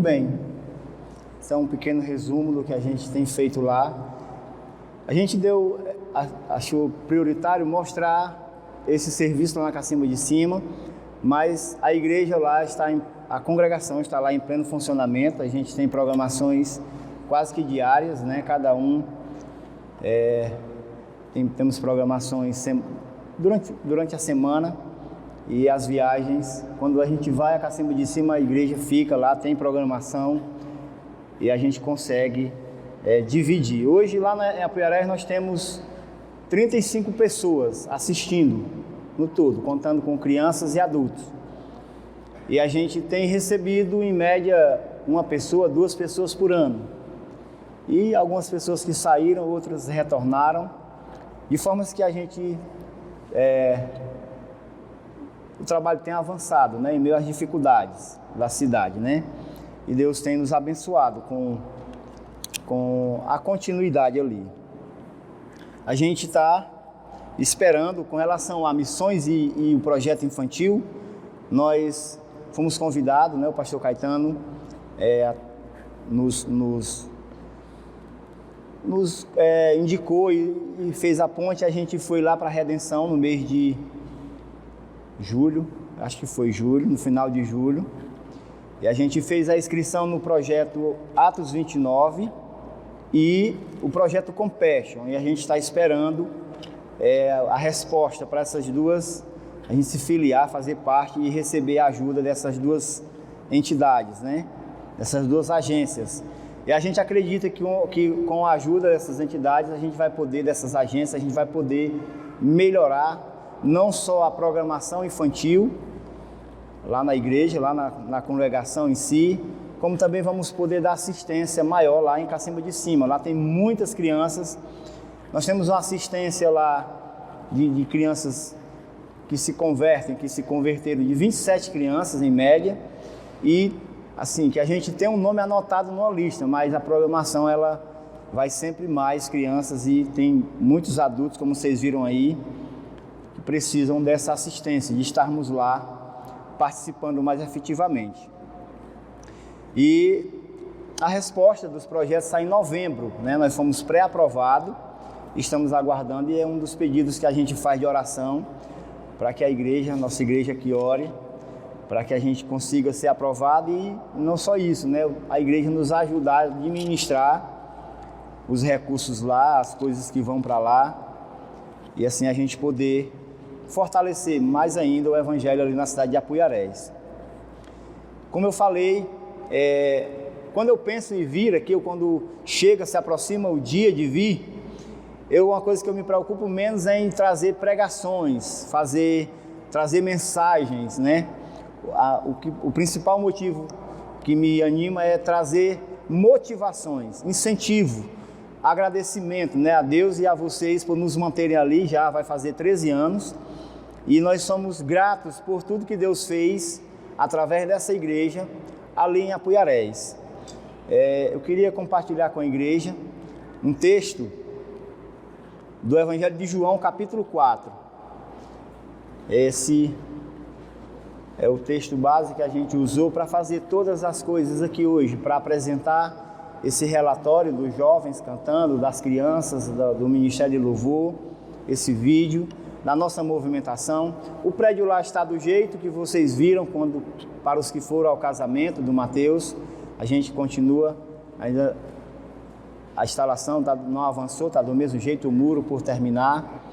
bem. Esse é um pequeno resumo do que a gente tem feito lá. A gente achou prioritário mostrar esse serviço lá na Cacimba de Cima, mas a igreja lá a congregação está lá em pleno funcionamento. A gente tem programações quase que diárias, né? Cada um temos programações durante a semana, e as viagens, quando a gente vai a Cacimba de Cima, a igreja fica lá, tem programação e a gente consegue dividir. Hoje lá em Apuiarés nós temos 35 pessoas assistindo no todo, contando com crianças e adultos. E a gente tem recebido em média uma pessoa, 2 pessoas por ano. E algumas pessoas que saíram, outras retornaram, de formas que a gente o trabalho tem avançado, né, em meio às dificuldades da cidade, né? E Deus tem nos abençoado com a continuidade ali. A gente está esperando com relação a missões e o projeto infantil. Nós fomos convidados, né, o pastor Caetano nos indicou e fez a ponte. A gente foi lá para a Redenção no mês de julho, acho que foi julho, no final de julho, e a gente fez a inscrição no projeto Atos 29 e o projeto Compassion, e a gente está esperando a resposta para essas duas, a gente se filiar, fazer parte e receber a ajuda dessas duas entidades, né? Dessas duas agências. E a gente acredita que com a ajuda dessas entidades, dessas agências, a gente vai poder melhorar não só a programação infantil lá na igreja, lá na congregação em si, como também vamos poder dar assistência maior lá em Cacimba de Cima. Lá tem muitas crianças. Nós temos uma assistência lá de crianças que se converteram, de 27 crianças em média, e assim, que a gente tem um nome anotado numa lista, mas a programação ela vai sempre mais crianças, e tem muitos adultos, como vocês viram aí, que precisam dessa assistência, de estarmos lá participando mais efetivamente. E a resposta dos projetos sai em novembro, né? Nós fomos pré-aprovados, estamos aguardando, e é um dos pedidos que a gente faz de oração, para que nossa igreja aqui ore, para que a gente consiga ser aprovado. E não só isso, né? A igreja nos ajudar a administrar os recursos lá, as coisas que vão para lá, e assim a gente poder fortalecer mais ainda o evangelho ali na cidade de Apuiarés. Como eu falei, quando eu penso em vir aqui, quando se aproxima o dia de vir, uma coisa que eu me preocupo menos é em trazer pregações, trazer mensagens, né? O principal motivo que me anima é trazer motivações, incentivo, agradecimento, né, a Deus e a vocês por nos manterem ali. Já vai fazer 13 anos e nós somos gratos por tudo que Deus fez através dessa igreja ali em Apuiarés. Eu queria compartilhar com a igreja um texto do Evangelho de João, capítulo 4. Esse é o texto base que a gente usou para fazer todas as coisas aqui hoje, para apresentar esse relatório dos jovens cantando, das crianças, do Ministério de Louvor, esse vídeo, da nossa movimentação. O prédio lá está do jeito que vocês viram para os que foram ao casamento do Mateus. A gente continua, ainda a instalação não avançou, está do mesmo jeito, o muro por terminar.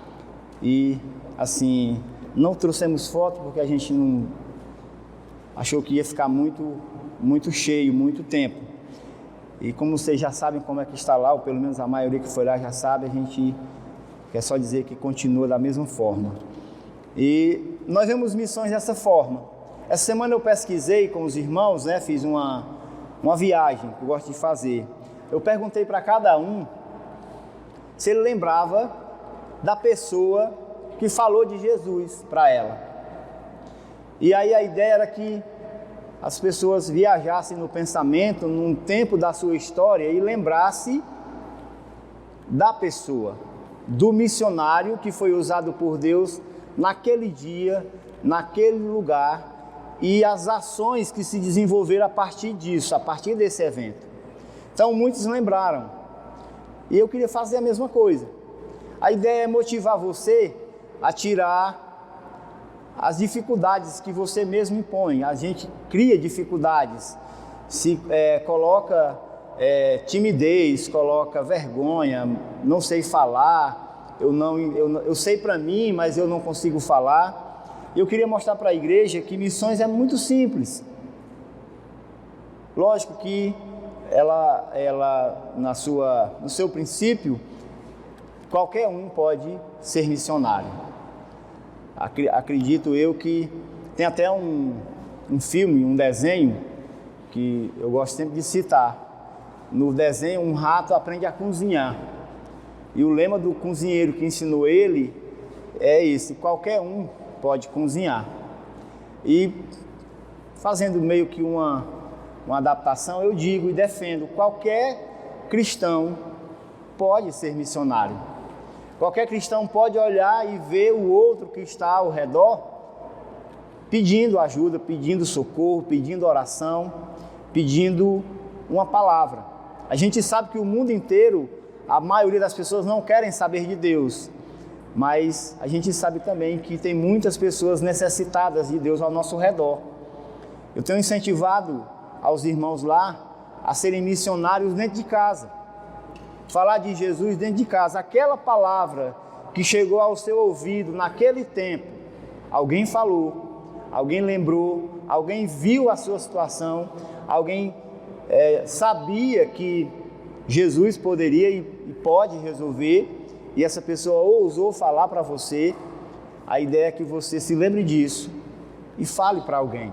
E assim, não trouxemos foto porque a gente não achou que ia ficar muito cheio, muito tempo. E como vocês já sabem como é que está lá, ou pelo menos a maioria que foi lá já sabe, a gente quer só dizer que continua da mesma forma. E nós vemos missões dessa forma. Essa semana eu pesquisei com os irmãos, né, fiz uma viagem que eu gosto de fazer. Eu perguntei para cada um se ele lembrava da pessoa que falou de Jesus para ela. E aí a ideia era que as pessoas viajassem no pensamento, num tempo da sua história, e lembrasse da pessoa, do missionário que foi usado por Deus naquele dia, naquele lugar, e as ações que se desenvolveram a partir disso, a partir desse evento. Então, muitos lembraram. E eu queria fazer a mesma coisa. A ideia é motivar você a tirar as dificuldades que você mesmo impõe. A gente cria dificuldades, coloca timidez, coloca vergonha, não sei falar, eu sei para mim, mas eu não consigo falar. Eu queria mostrar para a igreja que missões é muito simples. Lógico que ela no seu princípio, qualquer um pode ser missionário. Acredito eu que tem até um filme, um desenho, que eu gosto sempre de citar. No desenho, um rato aprende a cozinhar. E o lema do cozinheiro que ensinou ele é esse: qualquer um pode cozinhar. E fazendo meio que uma adaptação, eu digo e defendo: qualquer cristão pode ser missionário. Qualquer cristão pode olhar e ver o outro que está ao redor pedindo ajuda, pedindo socorro, pedindo oração, pedindo uma palavra. A gente sabe que o mundo inteiro, a maioria das pessoas não querem saber de Deus, mas a gente sabe também que tem muitas pessoas necessitadas de Deus ao nosso redor. Eu tenho incentivado aos irmãos lá a serem missionários dentro de casa, falar de Jesus dentro de casa. Aquela palavra que chegou ao seu ouvido naquele tempo, alguém falou, alguém lembrou, alguém viu a sua situação, alguém sabia que Jesus poderia e pode resolver, e essa pessoa ousou falar para você. A ideia é que você se lembre disso e fale para alguém.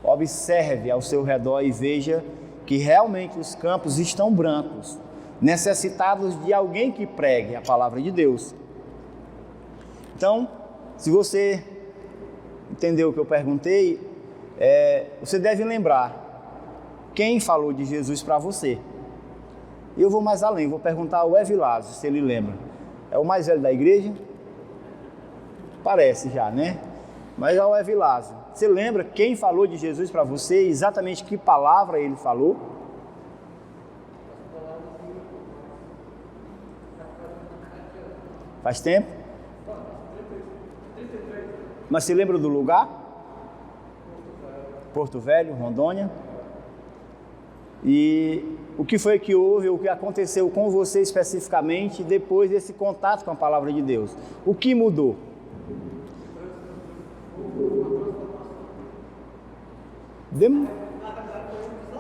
Observe ao seu redor e veja que realmente os campos estão brancos, necessitados de alguém que pregue a palavra de Deus. Então, se você entendeu o que eu perguntei, você deve lembrar quem falou de Jesus para você. E eu vou mais além, vou perguntar ao Evilásio se ele lembra. É o mais velho da igreja? Parece já, né? Mas ao Evilásio, você lembra quem falou de Jesus para você, exatamente que palavra ele falou? Faz tempo? Mas você lembra do lugar? Porto Velho, Rondônia. E o que foi que houve, o que aconteceu com você especificamente depois desse contato com a palavra de Deus? O que mudou?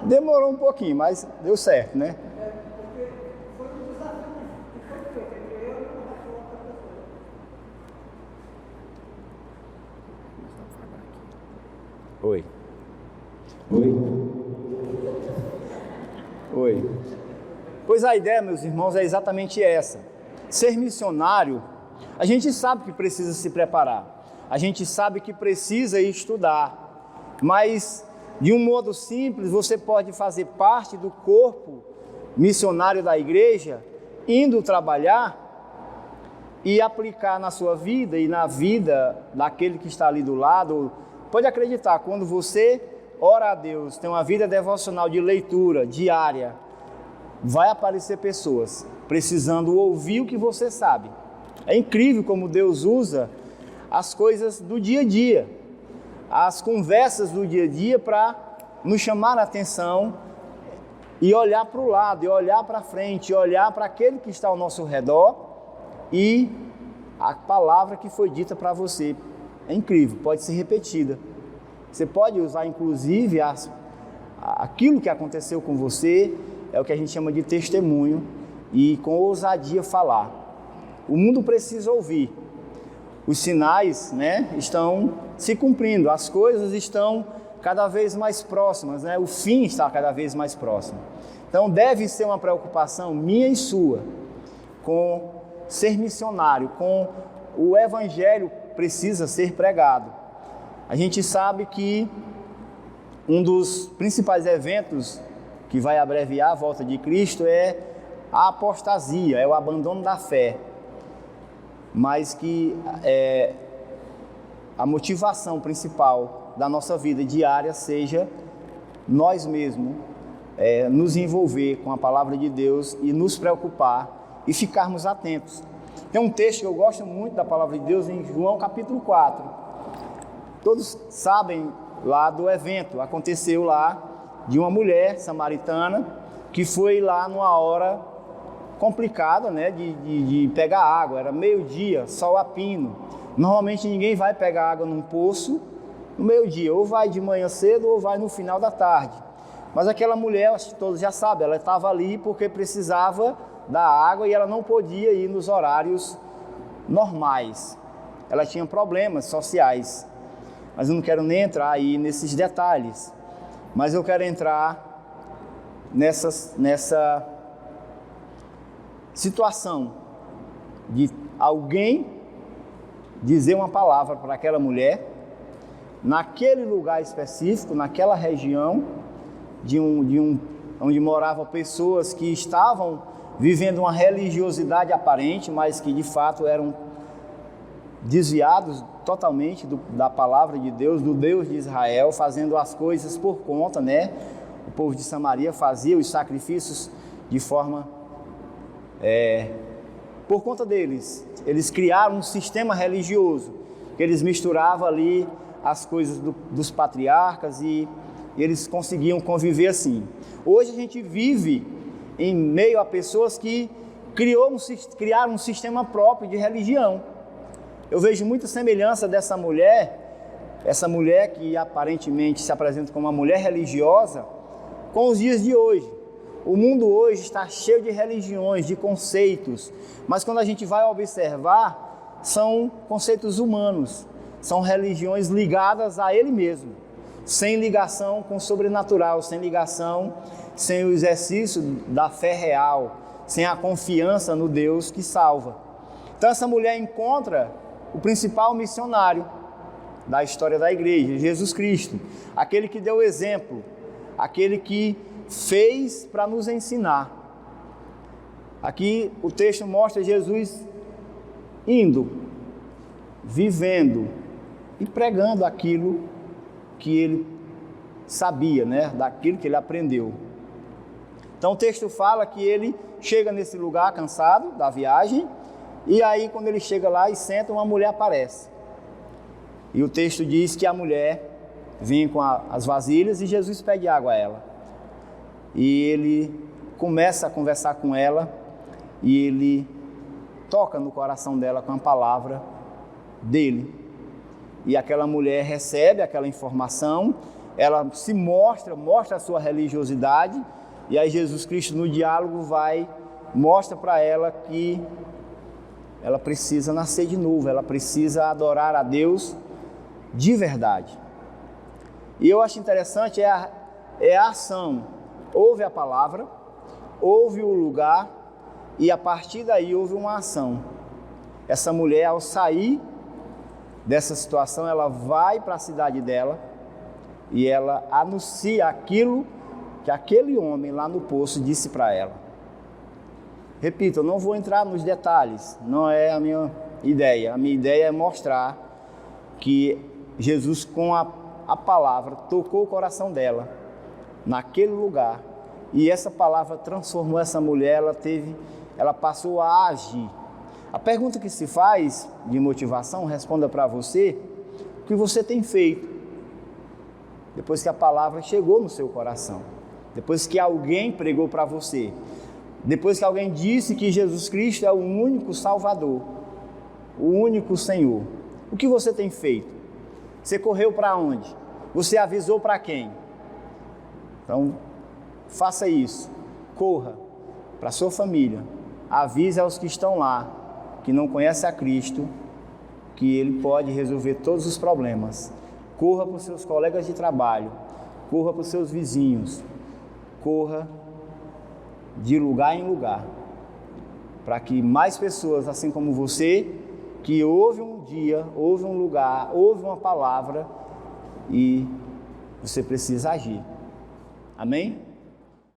Demorou um pouquinho, mas deu certo, né? Oi. Pois a ideia, meus irmãos, é exatamente essa. Ser missionário, a gente sabe que precisa se preparar, a gente sabe que precisa estudar, mas de um modo simples você pode fazer parte do corpo missionário da igreja, indo trabalhar e aplicar na sua vida e na vida daquele que está ali do lado. Pode acreditar, quando você ora a Deus, tem uma vida devocional de leitura diária, vai aparecer pessoas precisando ouvir o que você sabe. É incrível como Deus usa as coisas do dia a dia, as conversas do dia a dia para nos chamar a atenção e olhar para o lado, e olhar para frente, e olhar para aquele que está ao nosso redor e a palavra que foi dita para você. É incrível, pode ser repetida. Você pode usar inclusive aquilo que aconteceu com você, é o que a gente chama de testemunho, e com ousadia falar. O mundo precisa ouvir. Os sinais, né, estão se cumprindo, as coisas estão cada vez mais próximas, né? O fim está cada vez mais próximo. Então deve ser uma preocupação minha e sua com ser missionário, com o evangelho precisa ser pregado. A gente sabe que um dos principais eventos que vai abreviar a volta de Cristo é a apostasia, é o abandono da fé, mas que a motivação principal da nossa vida diária seja nós mesmos nos envolver com a palavra de Deus e nos preocupar e ficarmos atentos. Tem um texto que eu gosto muito da palavra de Deus em João capítulo 4. Todos sabem lá do evento, aconteceu lá de uma mulher samaritana que foi lá numa hora complicada, né, de pegar água. Era meio-dia, sol a pino. Normalmente ninguém vai pegar água num poço no meio-dia, ou vai de manhã cedo ou vai no final da tarde. Mas aquela mulher, acho que todos já sabem, ela estava ali porque precisava da água e ela não podia ir nos horários normais. Ela tinha problemas sociais. Mas eu não quero nem entrar aí nesses detalhes. Mas eu quero entrar nessa situação de alguém dizer uma palavra para aquela mulher, naquele lugar específico, naquela região, onde moravam pessoas que estavam vivendo uma religiosidade aparente, mas que de fato eram desviados totalmente da palavra de Deus, do Deus de Israel, fazendo as coisas por conta, né? O povo de Samaria fazia os sacrifícios de forma por conta deles. Eles criaram um sistema religioso, que eles misturavam ali as coisas dos patriarcas e eles conseguiam conviver assim. Hoje a gente vive em meio a pessoas que criaram um sistema próprio de religião. Eu vejo muita semelhança dessa mulher, essa mulher que aparentemente se apresenta como uma mulher religiosa, com os dias de hoje. O mundo hoje está cheio de religiões, de conceitos, mas quando a gente vai observar, são conceitos humanos, são religiões ligadas a ele mesmo, sem ligação com o sobrenatural, sem ligação, sem o exercício da fé real, sem a confiança no Deus que salva. Então essa mulher encontra o principal missionário da história da igreja, Jesus Cristo, aquele que deu o exemplo, aquele que fez para nos ensinar. Aqui o texto mostra Jesus indo, vivendo e pregando aquilo que ele sabia, né? Daquilo que ele aprendeu. Então o texto fala que ele chega nesse lugar cansado da viagem, e aí quando ele chega lá e senta, uma mulher aparece. E o texto diz que a mulher vem com as vasilhas e Jesus pede água a ela. E ele começa a conversar com ela e ele toca no coração dela com a palavra dele. E aquela mulher recebe aquela informação, ela se mostra a sua religiosidade, e aí Jesus Cristo no diálogo mostra para ela que ela precisa nascer de novo, ela precisa adorar a Deus de verdade. E eu acho interessante a ação. Ouve a palavra, ouve o lugar e a partir daí houve uma ação. Essa mulher, ao sair dessa situação, ela vai para a cidade dela e ela anuncia aquilo que aquele homem lá no poço disse para ela. Repito, eu não vou entrar nos detalhes, não é a minha ideia. A minha ideia é mostrar que Jesus, com a palavra, tocou o coração dela naquele lugar, e essa palavra transformou essa mulher, ela passou a agir. A pergunta que se faz de motivação, responda para você, o que você tem feito depois que a palavra chegou no seu coração, depois que alguém pregou para você, depois que alguém disse que Jesus Cristo é o único Salvador, o único Senhor. O que você tem feito? Você correu para onde? Você avisou para quem? Então, faça isso. Corra para a sua família. Avise aos que estão lá, que não conhecem a Cristo, que Ele pode resolver todos os problemas. Corra para os seus colegas de trabalho. Corra para os seus vizinhos. Corra de lugar em lugar, para que mais pessoas, assim como você, que ouve um dia, ouve um lugar, ouve uma palavra, e você precisa agir. Amém?